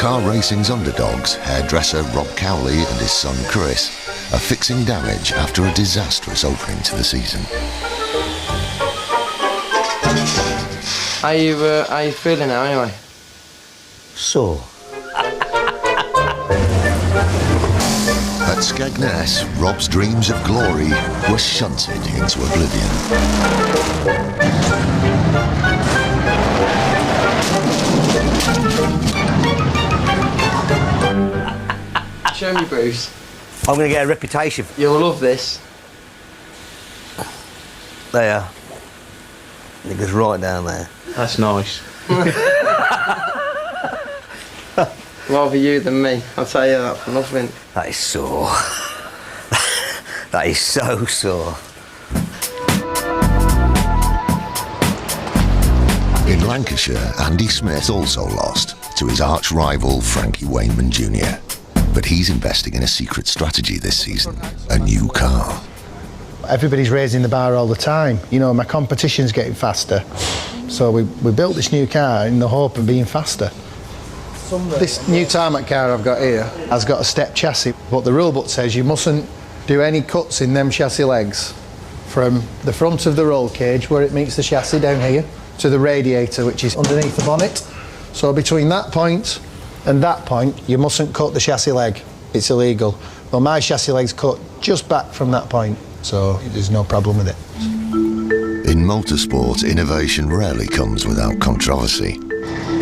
car racing's underdogs, hairdresser Rob Cowley and his son Chris, are fixing damage after a disastrous opening to the season. How you feeling now, anyway? Sore. At Skegness, Rob's dreams of glory were shunted into oblivion. Show me, Bruce. I'm going to get a reputation. You'll love this. There. It goes right down there. That's nice. Rather you than me, I'll tell you that for nothing. That is sore. That is so sore. In Lancashire, Andy Smith also lost to his arch-rival Frankie Wainman Jr. But he's investing in a secret strategy this season, a new car. Everybody's raising the bar all the time. You know, my competition's getting faster. So we built this new car in the hope of being faster. This new tarmac car I've got here has got a step chassis, but the rule book says you mustn't do any cuts in them chassis legs from the front of the roll cage where it meets the chassis down here to the radiator, which is underneath the bonnet. So between that point and that point, you mustn't cut the chassis leg. It's illegal. Well, my chassis leg's cut just back from that point, so there's no problem with it. In motorsport, innovation rarely comes without controversy.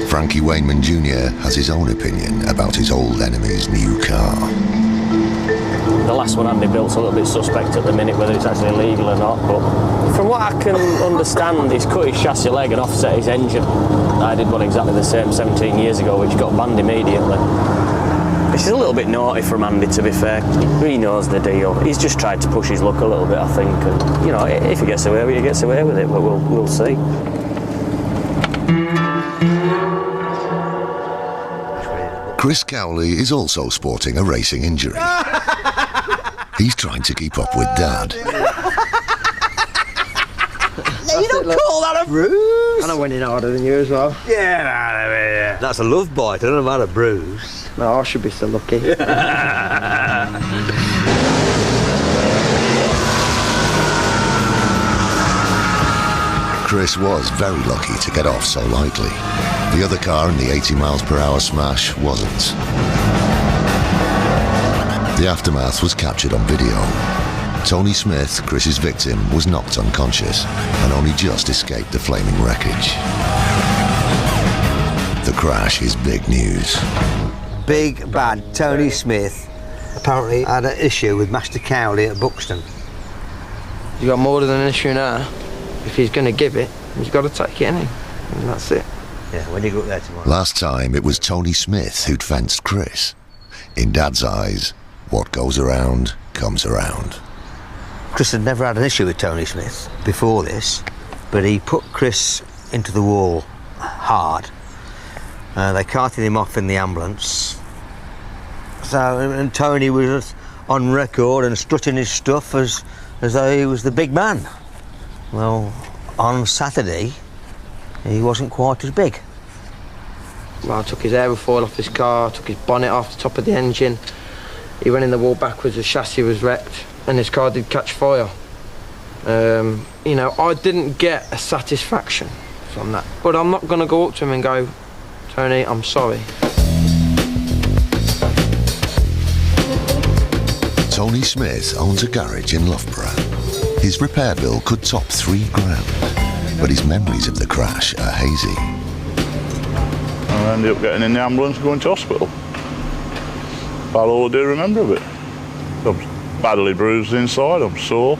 Frankie Wainman Jr. has his own opinion about his old enemy's new car. The last one Andy built's a little bit suspect at the minute, whether it's actually legal or not, but from what I can understand, he's cut his chassis leg and offset his engine. I did one exactly the same 17 years ago, which got banned immediately. This is a little bit naughty from Andy, to be fair. He knows the deal. He's just tried to push his luck a little bit, I think. And, you know, if he gets away with it, he gets away with it, but we'll see. Chris Cowley is also sporting a racing injury. He's trying to keep up with Dad. You don't call that a bruise. And I went in harder than you as well. Yeah, that's a love bite. I don't know about a bruise. No, I should be so lucky. Chris was very lucky to get off so lightly. The other car in the 80 miles per hour smash wasn't. The aftermath was captured on video. Tony Smith, Chris's victim, was knocked unconscious and only just escaped the flaming wreckage. The crash is big news. Big bad Tony Smith apparently had an issue with Master Cowley at Buxton. You got more than an issue now. If he's going to give it, he's got to take it, ain't he? And that's it. Yeah, when you go up there tomorrow. Last time it was Tony Smith who'd fenced Chris. In Dad's eyes, what goes around comes around. Chris had never had an issue with Tony Smith before this, but he put Chris into the wall hard. They carted him off in the ambulance. And Tony was on record and strutting his stuff as though he was the big man. Well, on Saturday, he wasn't quite as big. Well, I took his aerofoil off his car, took his bonnet off the top of the engine. He went in the wall backwards, the chassis was wrecked, and his car did catch fire. You know, I didn't get a satisfaction from that. But I'm not going to go up to him and go, Tony, I'm sorry. Tony Smith owns a garage in Loughborough. His repair bill could top £3,000, but his memories of the crash are hazy. I ended up getting in the ambulance and going to hospital. About all I do remember of it. I'm badly bruised inside, I'm sore.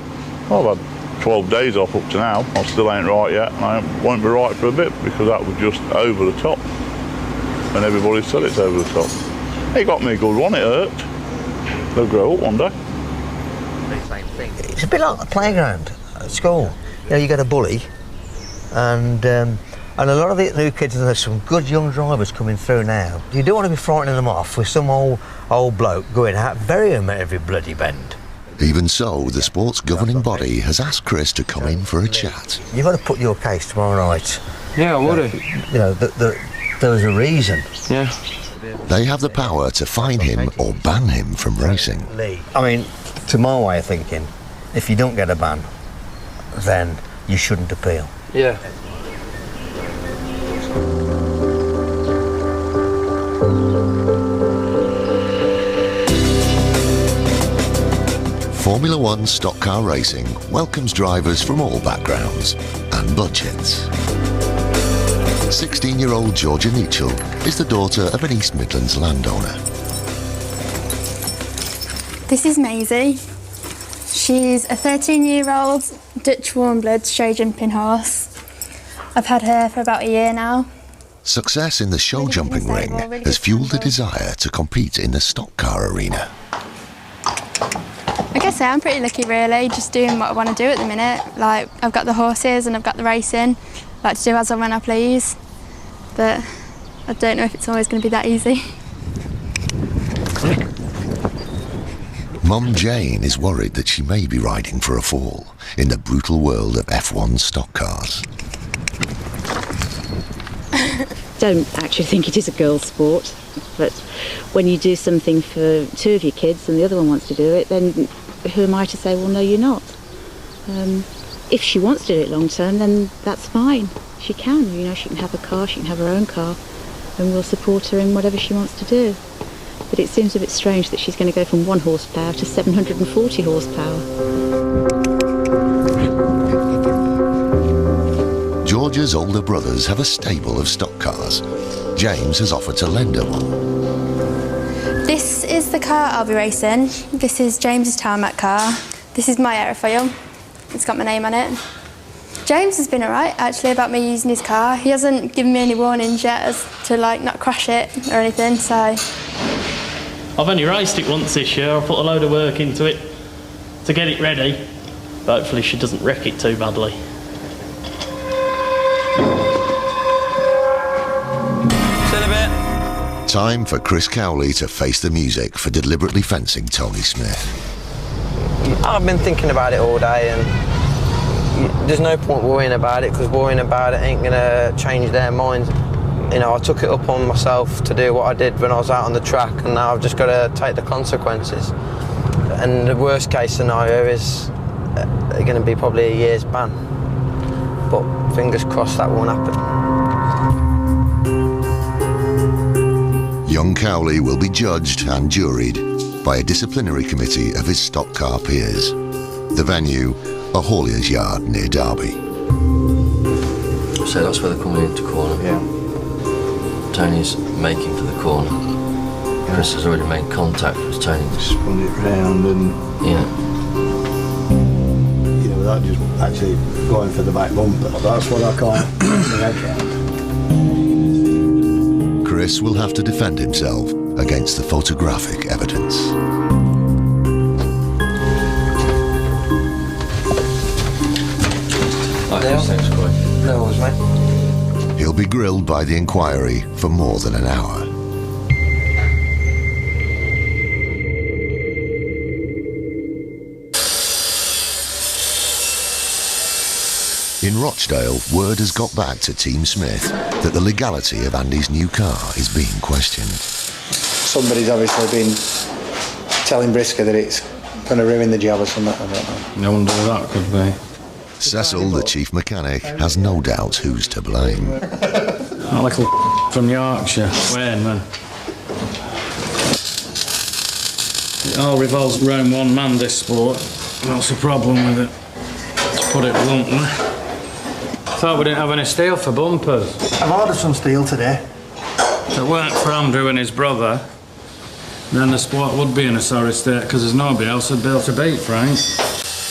I've had 12 days off up to now. I still ain't right yet, and I won't be right for a bit because that was just over the top. And everybody said it's over the top. It got me a good one, it hurt. They'll grow up one day. It's a bit like the playground at school. You know, you get a bully, and a lot of the new kids, and there's some good young drivers coming through now. You don't want to be frightening them off with some old bloke going out burying them at every bloody bend. Even so, the sport's governing body has asked Chris to come in for a chat. You've got to put your case tomorrow night. Yeah, I would have. You know, there was a reason. Yeah. they have the power to fine him or ban him from racing. I mean, to my way of thinking, if you don't get a ban, then you shouldn't appeal. Yeah. Formula One stock car racing welcomes drivers from all backgrounds and budgets. 16-year-old Georgia Nichol is the daughter of an East Midlands landowner. This is Maisie. She's a 13-year-old Dutch warm-blood show jumping horse. I've had her for about a year now. Success in the show jumping ring has fueled a desire to compete in the stock car arena. I guess I'm pretty lucky really, just doing what I want to do at the minute. Like, I've got the horses and I've got the racing. I like to do as and when I please. But I don't know if it's always going to be that easy. Mum Jane is worried that she may be riding for a fall in the brutal world of F1 stock cars. Don't actually think it is a girls' sport, but when you do something for two of your kids and the other one wants to do it, then who am I to say, well, no, you're not? If she wants to do it long term, then that's fine. She can, you know, she can have a car, she can have her own car, and we'll support her in whatever she wants to do. But it seems a bit strange that she's going to go from 1 horsepower to 740 horsepower. Georgia's older brothers have a stable of stock cars. James has offered to lend her one. This is the car I'll be racing. This is James's tarmac car. This is my aerofoil. It's got my name on it. James has been alright actually about me using his car. He hasn't given me any warnings yet as to like not crash it or anything, so. I've only raced it once this year. I put a load of work into it to get it ready. But hopefully she doesn't wreck it too badly. Time for Chris Cowley to face the music for deliberately fencing Tony Smith. I've been thinking about it all day, and there's no point worrying about it, because worrying about it ain't going to change their minds. You know, I took it up on myself to do what I did when I was out on the track, and now I've just got to take the consequences. And the worst case scenario is they're going to be probably a year's ban. But fingers crossed that won't happen. Young Cowley will be judged and juried by a disciplinary committee of his stock car peers. The venue, a haullier's yard near Derby. So that's where they're coming into corner. Yeah. Tony's making for the corner. Chris has already made contact with Tony. Spun it round and... Yeah. You know, without just actually going for the back bumper. That's what I can't get my head around. Chris will have to defend himself against the photographic evidence. Thanks, Corey. No worries, mate. He'll be grilled by the inquiry for more than an hour. In Rochdale, word has got back to Team Smith that the legality of Andy's new car is being questioned. Somebody's obviously been telling Brisca that it's going to ruin the job or something. I don't know. No wonder that could be. Cecil, the chief mechanic, has no doubt who's to blame. That little from Yorkshire, Wayne, man. It all revolves around one man, this sport. That's the problem with it, to put it bluntly. Thought we didn't have any steel for bumpers. I've ordered some steel today. If it weren't for Andrew and his brother, then the sport would be in a sorry state, because there's nobody else who'd be able to beat Frank.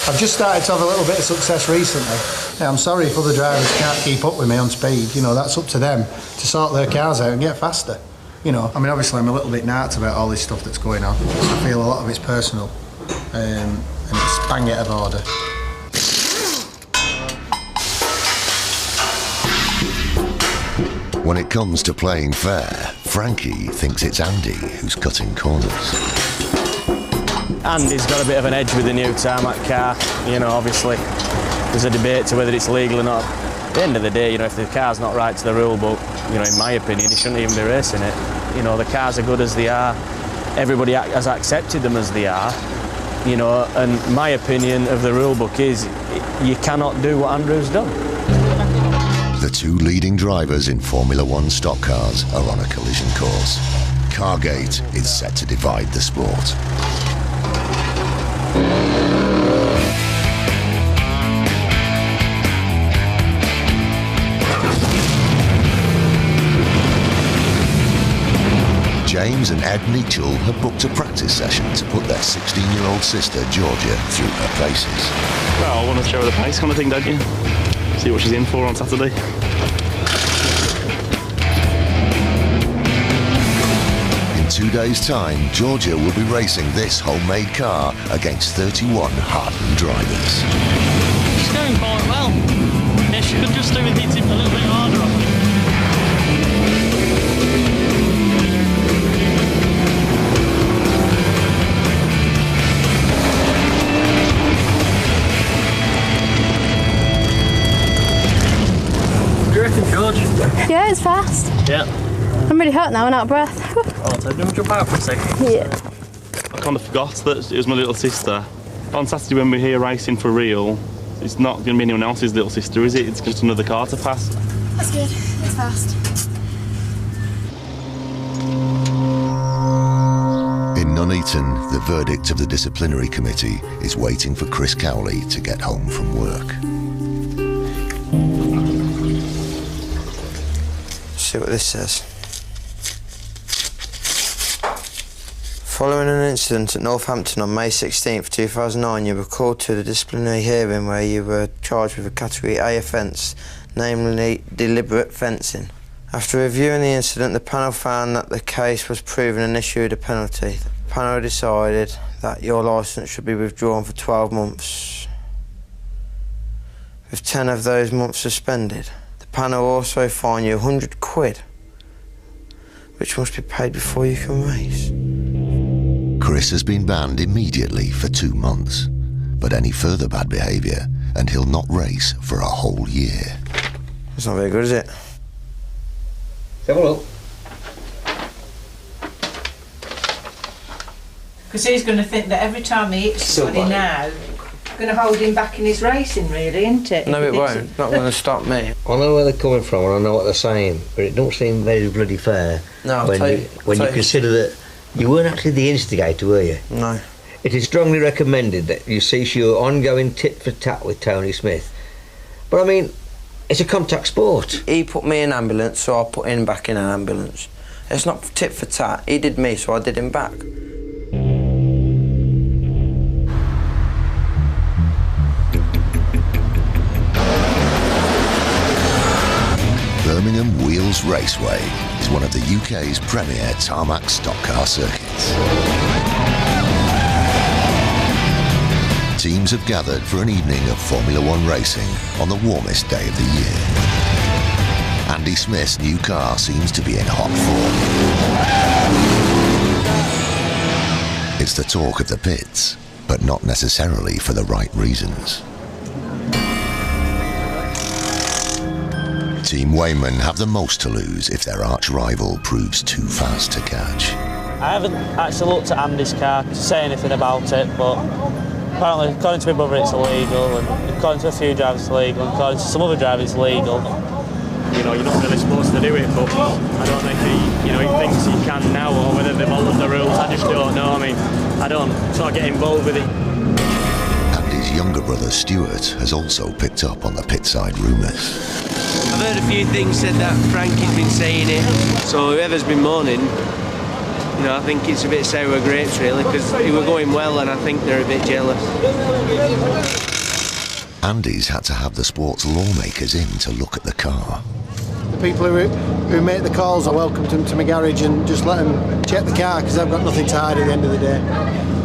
I've just started to have a little bit of success recently. Yeah, I'm sorry if other drivers can't keep up with me on speed. You know, that's up to them to sort their cars out and get faster. You know, I mean, obviously I'm a little bit narked about all this stuff that's going on. I feel a lot of it's personal, and it's bang out of order. When it comes to playing fair, Frankie thinks it's Andy who's cutting corners. Andy's got a bit of an edge with the new tarmac car. You know, obviously, there's a debate to whether it's legal or not. At the end of the day, you know, if the car's not right to the rule book, you know, in my opinion, he shouldn't even be racing it. You know, the cars are good as they are. Everybody has accepted them as they are. You know, and my opinion of the rule book is you cannot do what Andrew's done. The two leading drivers in Formula One stock cars are on a collision course. Cargate is set to divide the sport. James and Ed Nichol have booked a practice session to put their 16-year-old sister Georgia through her paces. Well, I want to show her the pace kind of thing, don't you? See what she's in for on Saturday. In 2 days' time, Georgia will be racing this homemade car against 31 hardened drivers. She's going quite well. Yeah, she could just do with hitting a little bit harder, I think. Yeah, it's fast. Yeah. I'm really hot now and out of breath. Oh, so do we jump out for a second? Yeah. I kind of forgot that it was my little sister. On Saturday when we're here racing for real, it's not going to be anyone else's little sister, is it? It's just another car to pass. That's good. It's fast. In Nuneaton, the verdict of the disciplinary committee is waiting for Chris Cowley to get home from work. See what this says. Following an incident at Northampton on May 16th, 2009, you were called to the disciplinary hearing where you were charged with a Category A offence, namely deliberate fencing. After reviewing the incident, the panel found that the case was proven and issued a penalty. The panel decided that your licence should be withdrawn for 12 months, with 10 of those months suspended. The panel also fine you £100, which must be paid before you can race. Chris has been banned immediately for 2 months, but any further bad behaviour and he'll not race for a whole year. That's not very good, is it? Have a look. Because he's going to think that every time he hits somebody now, going to hold him back in his racing, really, isn't it? No, it won't. It's not going to stop me. I know where they're coming from and I know what they're saying, but it don't seem very bloody fair. No, when you consider that you weren't actually the instigator, were you? No. It is strongly recommended that you cease your ongoing tit for tat with Tony Smith. But I mean, it's a contact sport. He put me in an ambulance, so I put him back in an ambulance. It's not tit for tat. He did me, so I did him back. Birmingham Wheels Raceway is one of the UK's premier tarmac stock car circuits. Teams have gathered for an evening of Formula One racing on the warmest day of the year. Andy Smith's new car seems to be in hot form. It's the talk of the pits, but not necessarily for the right reasons. Team Wayman have the most to lose if their arch-rival proves too fast to catch. I haven't actually looked at Andy's car to say anything about it, but apparently, according to my brother, it's illegal, and according to a few drivers, it's legal, and according to some other drivers, it's legal. You know, you're not really supposed to do it, but I don't know if he thinks he can now, or whether they've followed the rules. I just don't know. I mean, I don't sort of get involved with it. Andy's younger brother, Stuart, has also picked up on the pit-side rumours. I've heard a few things said that Frankie's been saying it, so whoever's been moaning, you know, I think it's a bit sour grapes really, because he were going well and I think they're a bit jealous. Andy's had to have the sport's lawmakers in to look at the car. The people who make the calls, I welcomed them to my garage and just let them check the car because I've got nothing to hide at the end of the day.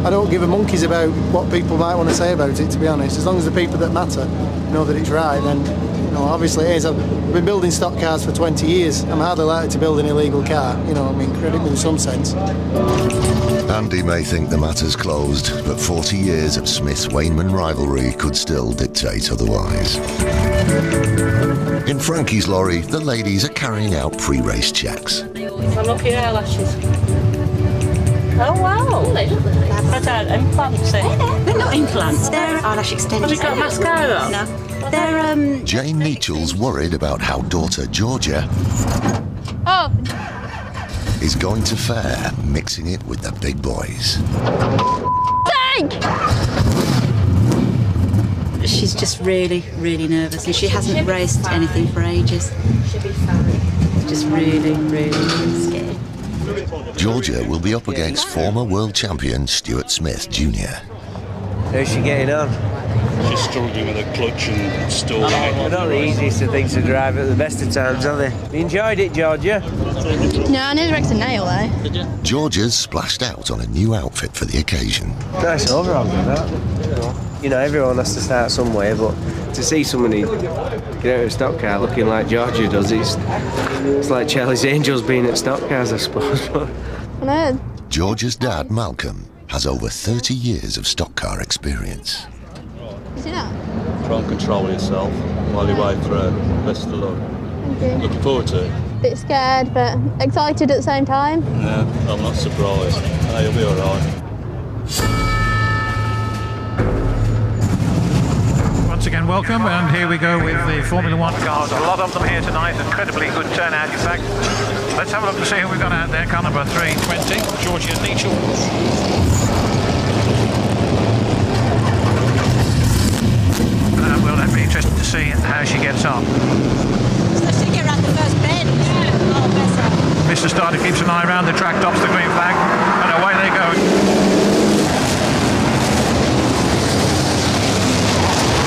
I don't give a monkeys about what people might want to say about it, to be honest. As long as the people that matter know that it's right, then, you know, obviously it is. I've been building stock cars for 20 years. I'm hardly likely to build an illegal car, you know, I mean, credit me in some sense. Andy may think the matter's closed, but 40 years of Smith-Wainman rivalry could still dictate otherwise. In Frankie's lorry, the ladies are carrying out pre-race checks. And look at your eyelashes. Oh wow! They look like that. They're implants. They're not implants, they're eyelash extensions. Have you got mascara? No. They're, Jane Neachel's worried about how daughter Georgia is going to fare mixing it with the big boys. She's just really, really nervous, and she hasn't raced anything for ages. She'll be fine. Just really, really scared. Georgia will be up against former world champion Stuart Smith Jr. How's she getting on? She's struggling with her clutch and stalling. They're not the easiest of things to drive at the best of times, are they? You enjoyed it, Georgia? No, I nearly wrecked a nail though. Georgia's splashed out on a new outfit for the occasion. Nice overall, that. You know, everyone has to start somewhere, but to see somebody get out of a stock car looking like Georgia does, it's like Charlie's Angels being at stock cars, I suppose. I know. Georgia's dad, Malcolm, has over 30 years of stock car experience. You see that? Try and control yourself while you wait for best of luck. Thank you. Looking forward to it. Bit scared, but excited at the same time. Yeah, I'm not surprised. No, you'll be all right. Once again, welcome, and here we go with the Formula One cars. A lot of them here tonight, incredibly good turnout, in fact. Let's have a look to see who we've got out there. Car number 320, Georgia Neachel. Well, that'd be interesting to see how she gets on. So she get around the first bend. Oh, bless her. Mr. Starter keeps an eye around the track, tops the green flag, and away they go.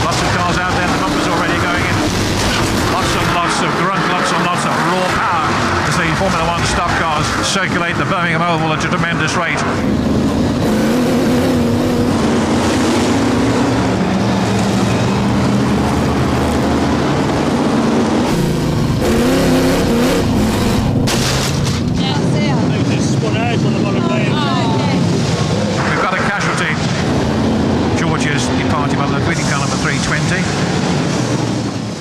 Lots of cars out there, the numbers already going in. Lots and lots of grunt, lots and lots of raw power as the Formula One stock cars circulate the Birmingham Oval at a tremendous rate. We've got a casualty. Georgia's departing on the leading car number 320.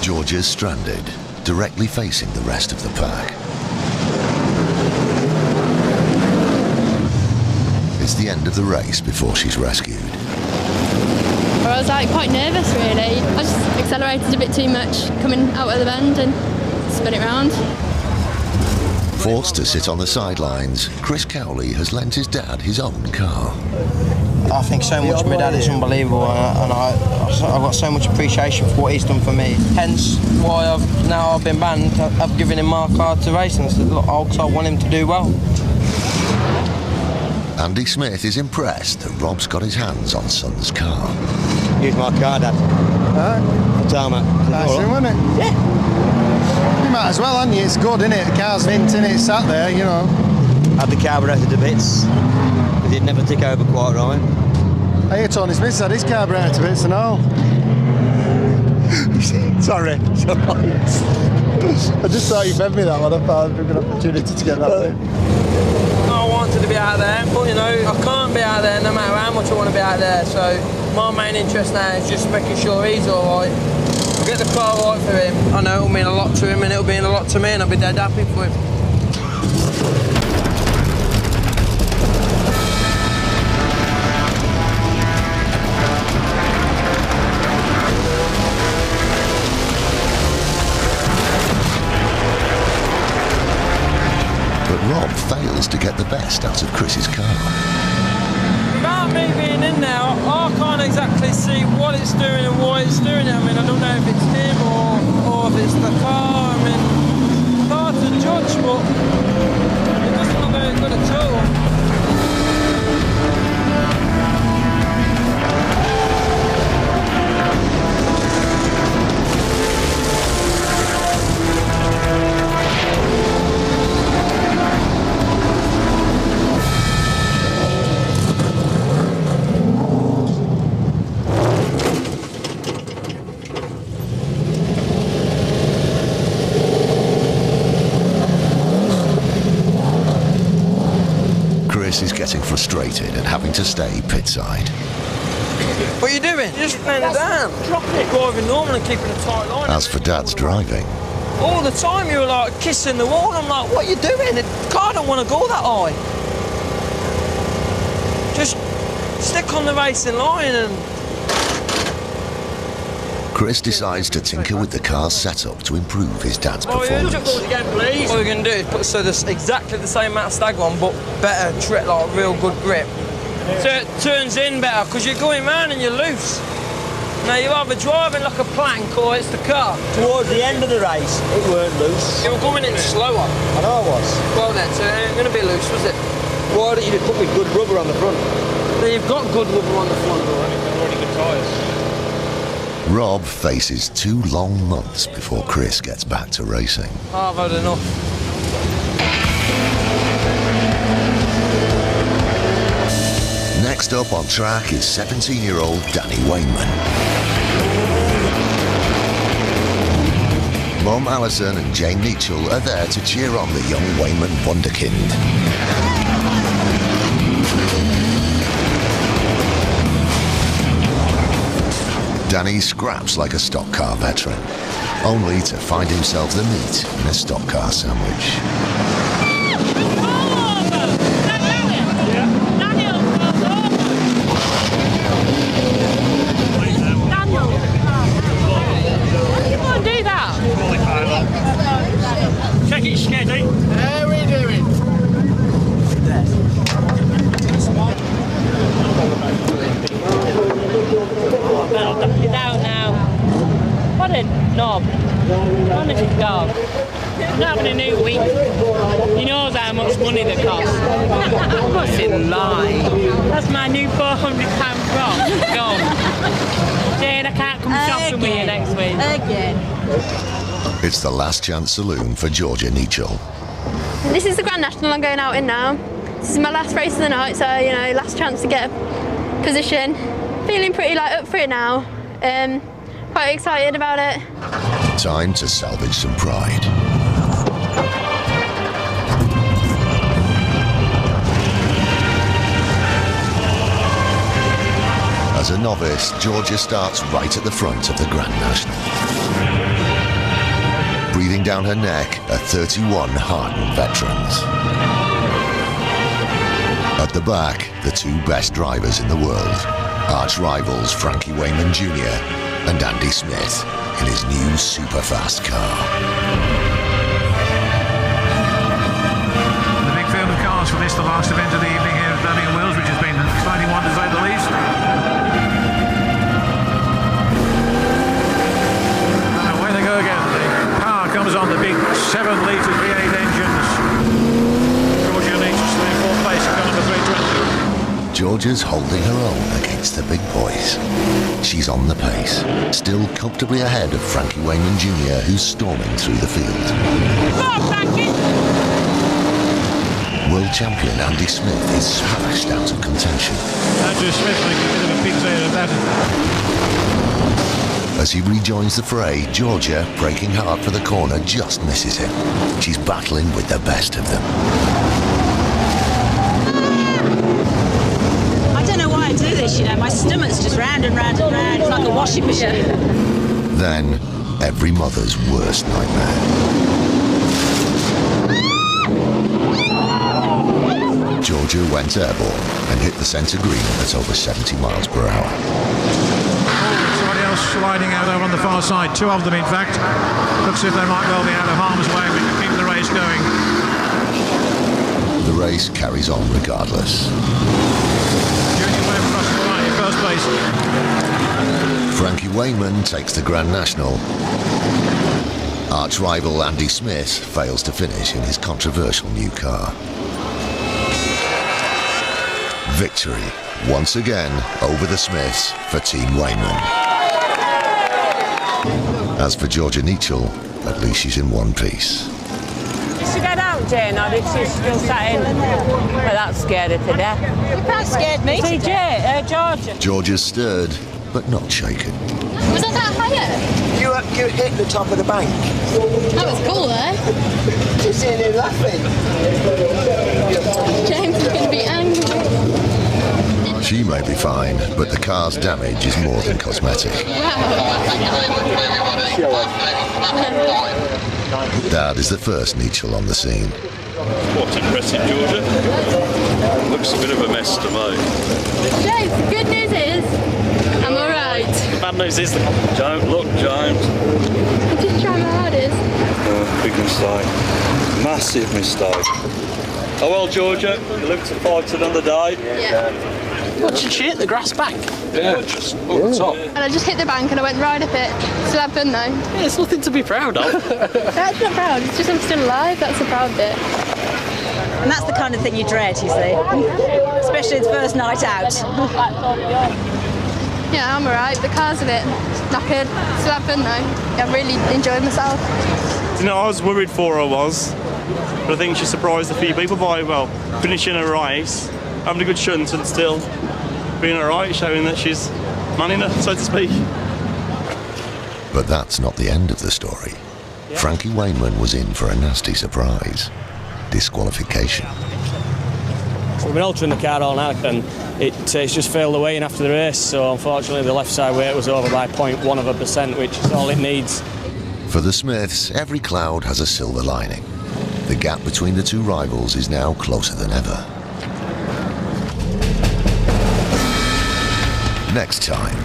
Georgia's stranded, directly facing the rest of the pack. It's the end of the race before she's rescued. I was like quite nervous really. I just accelerated a bit too much coming out of the bend and spun it round. Forced to sit on the sidelines, Chris Cowley has lent his dad his own car. I think so much of my dad is unbelievable, and I've got so much appreciation for what he's done for me. Hence why I've been banned. I've given him my car to race, and I said, look, I want him to do well. Andy Smith is impressed that Rob's got his hands on son's car. Use my car, Dad. Tarmac. Nice, wasn't it? Yeah. You might as well, hadn't you? It's good, isn't it? The car's vinting, it's sat there, you know. Had the carburettor to bits, but it'd never tick over quite right. I hear Tony Smith's had his carburettor to bits and all. Sorry. I just thought you fed me that one. I thought I'd be an opportunity to get that way. I wanted to be out there, but you know, I can't be out there no matter how much I want to be out there. So my main interest now is just making sure he's all right. Get the car right for him. I know it'll mean a lot to him and it'll mean a lot to me, and I'll be dead happy for him. But Rob fails to get the best out of Chris's car. Without me being in there, I can't exactly see what it's doing and why it's doing it. I mean, I don't know if it's him or if it's the car. I mean, it's hard to judge, but it doesn't look very good at all. Chris is getting frustrated at having to stay pitside. What are you doing? You're just playing it down. Drop it. Driving normal and keeping a tight line. As for Dad's driving, all the time you were like kissing the wall. I'm like, what are you doing? The car don't want to go that high. Just stick on the racing line and... Chris decides to tinker with the car's setup to improve his dad's performance. Again, please. What we're going to do is put so there's exactly the same amount of stagger on, but better trip, like real good grip. So it turns in better because you're going round and you're loose. Now you're either driving like a plank or it's the car. Towards the end of the race, it weren't loose. You were going in slower. I know I was. Well then, so it ain't going to be loose, was it? Why don't you put me good rubber on the front? Now you've got good rubber on the front, already. Already good tyres. Rob faces 2 long months before Chris gets back to racing. I've had enough. Next up on track is 17-year-old Danny Wayman. Mum Alison and Jane Neachell are there to cheer on the young Wayman wonderkind. Danny scraps like a stock car veteran, only to find himself the meat in a stock car sandwich. Check it steady. How are we doing? I'll duck it out now. What a knob. Honest to God. I'm not having a new week. He knows how much money they cost. What's in lie? That's my new £400 prop. Gone. Jane, I can't come shopping with you next week. Again. It's the last chance saloon for Georgia Neachell. This is the Grand National I'm going out in now. This is my last race of the night, so, you know, last chance to get a position. Feeling pretty up for it now. Quite excited about it. Time to salvage some pride. As a novice, Georgia starts right at the front of the Grand National. Breathing down her neck are 31 hardened veterans. At the back, the 2 best drivers in the world, arch rivals Frankie Wayman Jr. and Andy Smith in his new super fast car. The big field of cars for this, the last event of the evening here at Birmingham Wheels, which has been an exciting one to say the least. And away they go again. The power comes on the big 7-litre V8 engines. Georgia needs to stay in 4th place at car number 320. Georgia's holding her own against the big boys. She's on the pace, still comfortably ahead of Frankie Wayman Jr., who's storming through the field. Come on, Frankie! World champion Andy Smith is smashed out of contention. Andrew Smith making a bit of a pig's ear of that. As he rejoins the fray, Georgia, braking hard for the corner, just misses him. She's battling with the best of them. I do this, you know, my stomach's just round and round and round. It's like a washing machine. Then, every mother's worst nightmare. Georgia went airborne and hit the centre green at over 70 miles per hour. Somebody else sliding out over on the far side, 2 of them in fact. Looks as if they might well be out of harm's way. We can keep the race going. The race carries on regardless. First place. Frankie Wayman takes the Grand National. Arch rival Andy Smith fails to finish in his controversial new car. Victory, once again, over the Smiths for Team Wayman. As for Georgia Neachell, at least she's in one piece. Did she get out, Jane, or did she still sat in? Well, that scared her to death. That scared me to death. Georgia. Georgia's stirred, but not shaken. Was that higher? You hit the top of the bank. That was cool, eh? Just sitting there laughing. James is going to be angry. She may be fine, but the car's damage is more than cosmetic. Wow. Dad is the first neutral on the scene. What's impressive, Georgia? Looks a bit of a mess to me. James, the good news is I'm alright. The bad news is don't look, James. I'm just trying my hardest. Big mistake. Massive mistake. Oh well, Georgia, you look to fight another day. Yeah. What, did she hit the grass bank? Yeah, just up the top. And I just hit the bank and I went right up it. Still had fun though. Yeah, it's nothing to be proud of. That's not proud, it's just I'm still alive, that's the proud bit. And that's the kind of thing you dread, you see. Especially the first night out. Yeah, I'm alright. The car's a bit knackered. Still had fun though. I really enjoyed myself. You know, I was worried for her, but I think she surprised a few people by, well, finishing a race, having a good shunt and still being alright, showing that she's man enough, so to speak. But that's not the end of the story. Frankie Wainman was in for a nasty surprise. Disqualification. We've been altering the car all night and it's just failed the weighing after the race, so unfortunately the left side weight was over by 0.1%, which is all it needs. For the Smiths, every cloud has a silver lining. The gap between the two rivals is now closer than ever. Next time,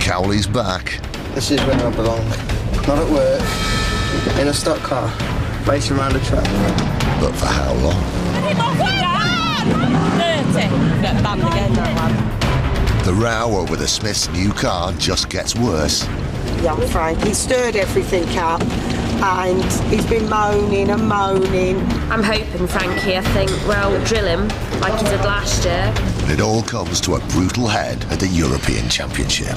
Cowley's back. This is where I belong. Not at work, in a stock car, racing around a track. But for how long? 30. Get banned again, that one. The row over the Smiths' new car just gets worse. Young Frank, he stirred everything up and he's been moaning and moaning. I'm hoping Frankie, I think, well, drill him like he did last year. And it all comes to a brutal head at the European Championship.